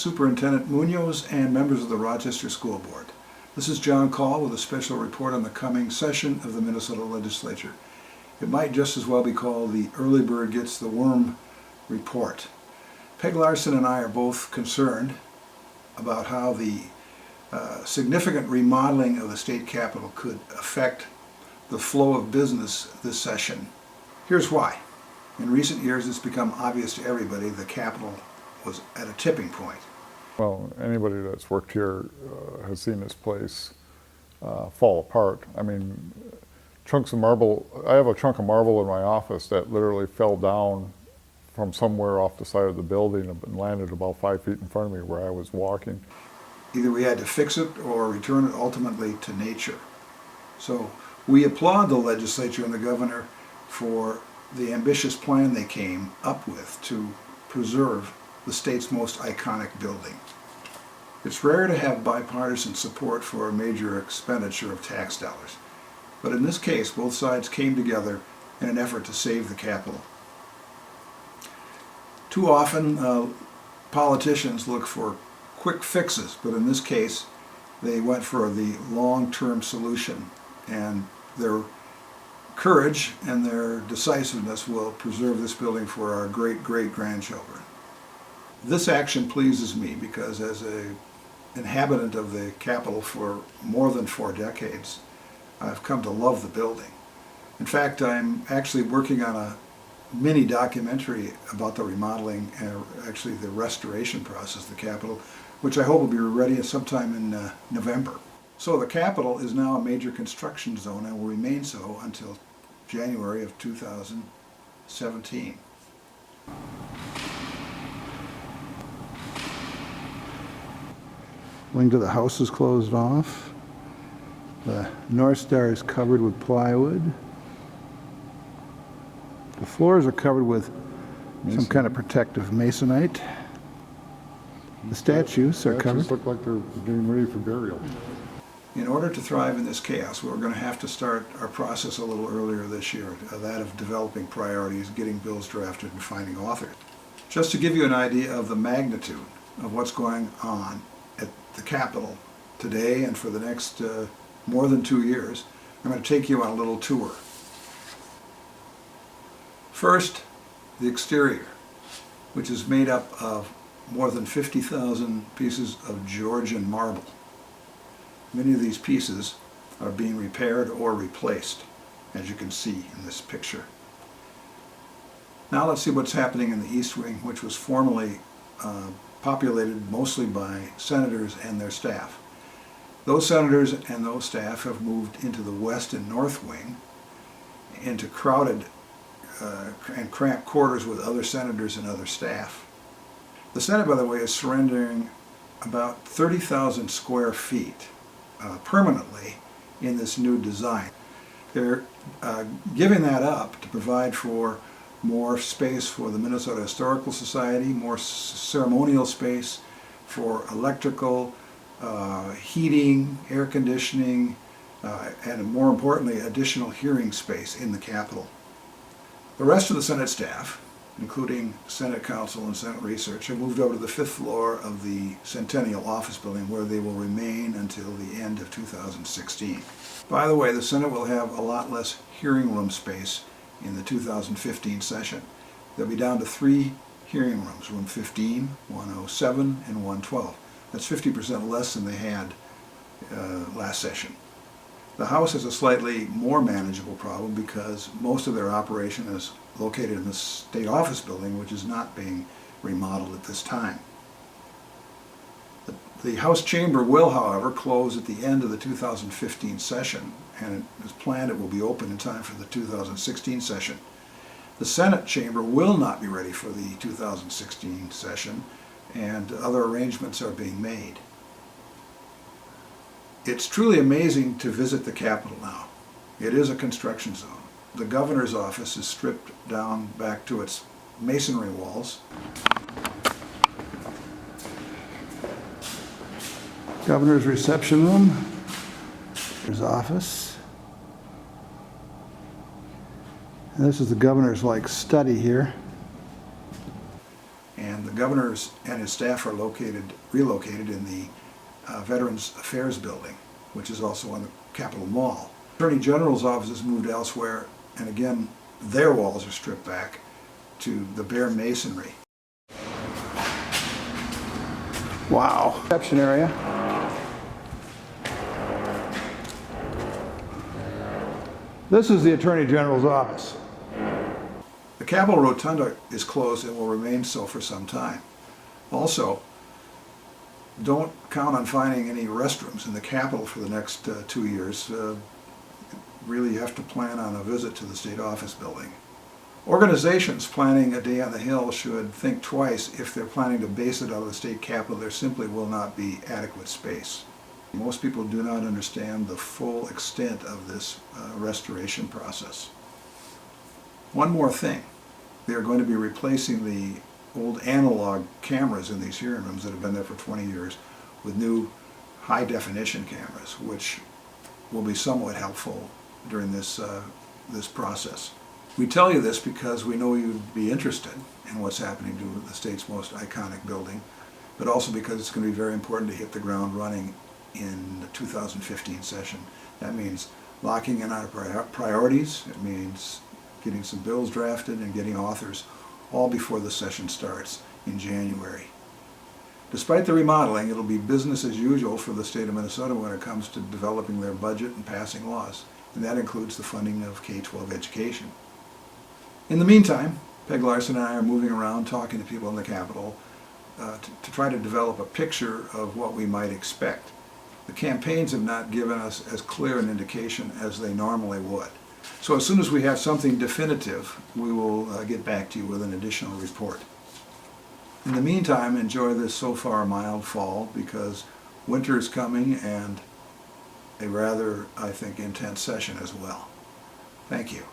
Superintendent Munoz, and members of the Rochester School Board. This is John Call with a special report on the coming session of the Minnesota Legislature. It might just as well be called the Early Bird Gets the Worm report. Peg Larson and I are both concerned about how the significant remodeling of the state capitol could affect the flow of business this session. Here's why. In recent years, it's become obvious to everybody the capitol was at a tipping point. Well, anybody that's worked here has seen this place fall apart. I mean, chunks of marble, I have a chunk of marble in my office that literally fell down from somewhere off the side of the building and landed about 5 feet in front of me where I was walking. Either we had to fix it or return it ultimately to nature. So we applaud the legislature and the governor for the ambitious plan they came up with to preserve the state's most iconic building. It's rare to have bipartisan support for a major expenditure of tax dollars, but in this case both sides came together in an effort to save the capitol. Too often politicians look for quick fixes, but in this case they went for the long-term solution, and their courage and their decisiveness will preserve this building for our great-great-grandchildren. This action pleases me because as an inhabitant of the Capitol for more than 4 decades, I've come to love the building. In fact, I'm actually working on a mini documentary about the remodeling and actually the restoration process of the Capitol, which I hope will be ready sometime in November. So the Capitol is now a major construction zone and will remain so until January of 2017. Wing to the house is closed off. The North Star is covered with plywood. The floors are covered with some kind of protective masonite. The statues are covered. Look like they're getting ready for burial. In order to thrive in this chaos, we're going to have to start our process a little earlier this year, that of developing priorities, getting bills drafted, and finding authors. Just to give you an idea of the magnitude of what's going on at the Capitol today and for the next more than 2 years, I'm going to take you on a little tour. First, the exterior, which is made up of more than 50,000 pieces of Georgian marble. Many of these pieces are being repaired or replaced, as you can see in this picture. Now let's see what's happening in the East Wing, which was formerly populated mostly by senators and their staff. Those senators and those staff have moved into the West and North Wing, into crowded and cramped quarters with other senators and other staff. The Senate, by the way, is surrendering about 30,000 square feet permanently in this new design. They're giving that up to provide for more space for the Minnesota Historical Society, more ceremonial space for electrical, heating, air conditioning, and more importantly, additional hearing space in the Capitol. The rest of the Senate staff, including Senate Counsel and Senate Research, have moved over to the 5th floor of the Centennial Office Building, where they will remain until the end of 2016. By the way, the Senate will have a lot less hearing room space in the 2015 session. They'll be down to 3 hearing rooms, room 15, 107, and 112. That's 50% less than they had last session. The House has a slightly more manageable problem because most of their operation is located in the State Office Building, which is not being remodeled at this time. The House chamber will, however, close at the end of the 2015 session, and it is planned it will be open in time for the 2016 session. The Senate chamber will not be ready for the 2016 session, and other arrangements are being made. It's truly amazing to visit the Capitol now. It is a construction zone. The governor's office is stripped down back to its masonry walls. Governor's reception room, his office. And this is the governor's study here. And the governor's and his staff are relocated in the Veterans Affairs Building, which is also on the Capitol Mall. Attorney General's office has moved elsewhere, and again, their walls are stripped back to the bare masonry. Wow. Reception area. This is the Attorney General's office. The Capitol Rotunda is closed and will remain so for some time. Also, don't count on finding any restrooms in the Capitol for the next 2 years. Really, you have to plan on a visit to the State Office Building. Organizations planning a day on the Hill should think twice if they're planning to base it out of the state capitol. There simply will not be adequate space. Most people do not understand the full extent of this restoration process. One more thing. They are going to be replacing the old analog cameras in these hearing rooms that have been there for 20 years with new high-definition cameras, which will be somewhat helpful during this process. We tell you this because we know you'd be interested in what's happening to the state's most iconic building, but also because it's going to be very important to hit the ground running in the 2015 session. That means locking in our priorities. It means getting some bills drafted and getting authors all before the session starts in January. Despite the remodeling, it'll be business as usual for the state of Minnesota when it comes to developing their budget and passing laws, and that includes the funding of K-12 education. In the meantime, Peg Larson and I are moving around talking to people in the Capitol to try to develop a picture of what we might expect. The campaigns have not given us as clear an indication as they normally would. So as soon as we have something definitive, we will get back to you with an additional report. In the meantime, enjoy this so far mild fall, because winter is coming and a rather, I think, intense session as well. Thank you.